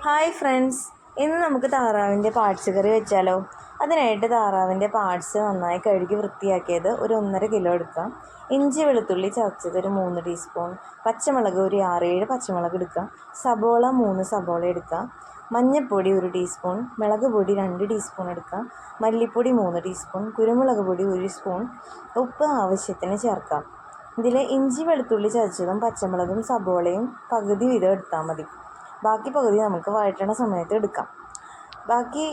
Hi friends, ഇന്ന് നമുക്ക് താറാവിൻ്റെ parts കറി വെച്ചാലോ. അതിനായിട്ട് താറാവിൻ്റെ പാർട്സ് നന്നായി കഴുകി വൃത്തിയാക്കിയത് ഒരു 1.5 കിലോ എടുക്കാം. ഇഞ്ചി വെളുത്തുള്ളി ചതച്ചത് ഒരു 3 ടീസ്പൂൺ, പച്ചമുളക് ഒരു 6-7 പച്ചമുളക് എടുക്കാം, സബോള 3 സബോള എടുക്കാം, മഞ്ഞൾപ്പൊടി 1 ടീസ്പൂൺ, മുളക് പൊടി 2 ടീസ്പൂൺ എടുക്കാം, മല്ലിപ്പൊടി 3 ടീസ്പൂൺ, കുരുമുളക് പൊടി 1 സ്പൂൺ, ഉപ്പ് ആവശ്യത്തിന് ചേർക്കാം. ഇതിൽ ഇഞ്ചി വെളുത്തുള്ളി ചതച്ചതും പച്ചമുളകും സബോളയും പകുതി വീതം എടുത്താൽ മതി. ബാക്കി പകുതി നമുക്ക് വഴറ്റണ സമയത്ത് എടുക്കാം. ബാക്കി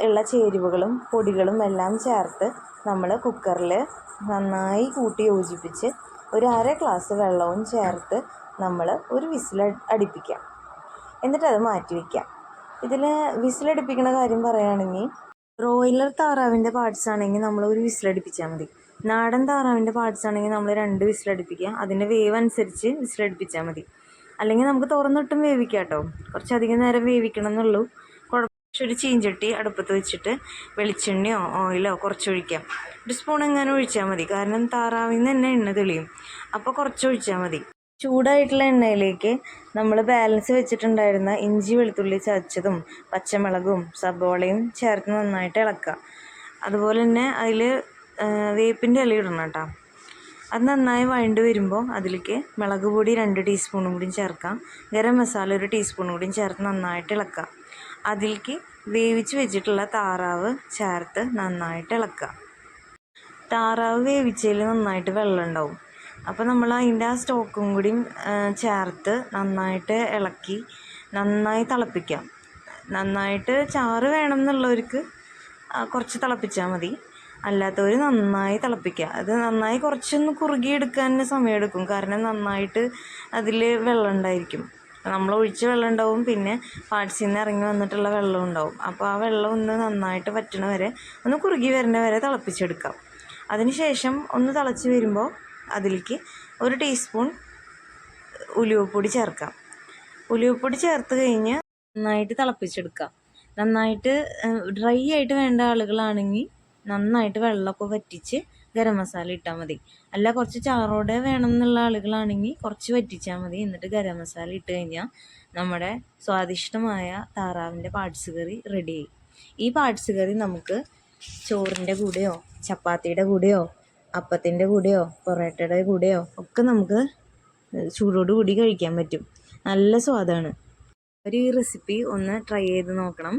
ഉള്ള ചേരുവകളും പൊടികളും എല്ലാം ചേർത്ത് നമ്മൾ കുക്കറിൽ നന്നായി കൂട്ടി യോജിപ്പിച്ച് ഒരു 1/2 ഗ്ലാസ് വെള്ളവും ചേർത്ത് നമ്മൾ ഒരു വിസിൽ അടുപ്പിക്കാം. എന്നിട്ട് അത് മാറ്റി വയ്ക്കാം. ഇതിൽ വിസിലടുപ്പിക്കുന്ന കാര്യം പറയുകയാണെങ്കിൽ ബ്രോയിലർ താറാവിൻ്റെ പാർട്സ് ആണെങ്കിൽ നമ്മൾ ഒരു വിസിലടുപ്പിച്ചാൽ മതി. നാടൻ താറാവിൻ്റെ പാർട്സ് ആണെങ്കിൽ നമ്മൾ 2 വിസിലടുപ്പിക്കുക. അതിൻ്റെ വേവ് അനുസരിച്ച് വിസിലടുപ്പിച്ചാൽ മതി. അല്ലെങ്കിൽ നമുക്ക് തുറന്നിട്ടും വേവിക്കാം കേട്ടോ. കുറച്ചധികം നേരം വേവിക്കണം എന്നുള്ളൂ. ഒരു ചീഞ്ചട്ടി അടുപ്പത്ത് വെച്ചിട്ട് വെളിച്ചെണ്ണയോ ഓയിലോ കുറച്ചൊഴിക്കാം. 1 സ്പൂൺ എങ്ങനെ ഒഴിച്ചാൽ മതി, കാരണം താറാവിൽ നിന്ന് തന്നെ എണ്ണ തെളിയും. അപ്പോൾ കുറച്ചൊഴിച്ചാൽ മതി. ചൂടായിട്ടുള്ള എണ്ണയിലേക്ക് നമ്മൾ ബാലൻസ് വെച്ചിട്ടുണ്ടായിരുന്ന ഇഞ്ചി വെളുത്തുള്ളി ചതച്ചതും പച്ചമുളകും സബോളയും ചേർത്ത് നന്നായിട്ട് ഇളക്കുക. അതുപോലെ തന്നെ അതിൽ വേപ്പിൻ്റെ ഇല ഇടണം കേട്ടോ. അത് നന്നായി വഴണ്ട് വരുമ്പോൾ അതിലേക്ക് മുളക് പൊടി 2 ടീസ്പൂണും കൂടി ചേർക്കാം. ഗരം മസാല 1 ടീസ്പൂൺ കൂടി ചേർത്ത് നന്നായിട്ട് ഇളക്കുക. അതിലേക്ക് വേവിച്ച് വെച്ചിട്ടുള്ള താറാവ് ചേർത്ത് നന്നായിട്ട് ഇളക്കുക. താറാവ് വേവിച്ചതിൽ നന്നായിട്ട് വെള്ളം ഉണ്ടാവും. അപ്പോൾ നമ്മൾ അതിൻ്റെ ആ സ്റ്റോക്കും കൂടി ചേർത്ത് നന്നായിട്ട് ഇളക്കി നന്നായി തിളപ്പിക്കാം. നന്നായിട്ട് ചാറ് വേണം എന്നുള്ളവർക്ക് കുറച്ച് തിളപ്പിച്ചാൽ മതി. അല്ലാത്തവർ നന്നായി തിളപ്പിക്കുക. അത് നന്നായി കുറച്ചൊന്ന് കുറുകിയെടുക്കാൻ സമയമെടുക്കും, കാരണം നന്നായിട്ട് അതിൽ വെള്ളം ഉണ്ടായിരിക്കും. നമ്മൾ ഒഴിച്ച വെള്ളം ഉണ്ടാവും, പിന്നെ പാർട്സിൽ നിന്ന് ഇറങ്ങി വന്നിട്ടുള്ള വെള്ളം ഉണ്ടാവും. അപ്പോൾ ആ വെള്ളം ഒന്ന് നന്നായിട്ട് വറ്റണ വരെ, ഒന്ന് കുറുകി വരുന്ന വരെ തിളപ്പിച്ചെടുക്കാം. അതിനുശേഷം ഒന്ന് തിളച്ച് വരുമ്പോൾ അതിലേക്ക് 1 ടീസ്പൂൺ ഉലുവപ്പൊടി ചേർക്കാം. ഉലുവപ്പൊടി ചേർത്ത് കഴിഞ്ഞ് നന്നായിട്ട് തിളപ്പിച്ചെടുക്കാം. നന്നായിട്ട് ഡ്രൈ ആയിട്ട് വേണ്ട ആളുകളാണെങ്കിൽ നന്നായിട്ട് വെള്ളമൊക്കെ വറ്റിച്ച് ഗരം മസാല ഇട്ടാൽ മതി. അല്ല കുറച്ച് ചാറോടെ വേണം എന്നുള്ള ആളുകളാണെങ്കിൽ കുറച്ച് വറ്റിച്ചാൽ മതി. എന്നിട്ട് ഗരം മസാല ഇട്ട് കഴിഞ്ഞാൽ നമ്മുടെ സ്വാദിഷ്ടമായ താറാവിൻ്റെ പാർട്സ് കറി റെഡിയായി. ഈ പാർട്സ് കറി നമുക്ക് ചോറിൻ്റെ കൂടെയോ ചപ്പാത്തിയുടെ കൂടെയോ അപ്പത്തിൻ്റെ കൂടെയോ പൊറോട്ടയുടെ കൂടെയോ ഒക്കെ നമുക്ക് ചൂടോട് കൂടി കഴിക്കാൻ പറ്റും. നല്ല സ്വാദാണ്. ഈ റെസിപ്പി ഒന്ന് ട്രൈ ചെയ്ത് നോക്കണം.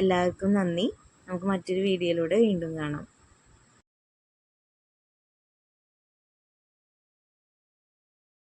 എല്ലാവർക്കും നന്ദി. നമുക്ക് മറ്റൊരു വീഡിയോയിലൂടെ വീണ്ടും കാണാം.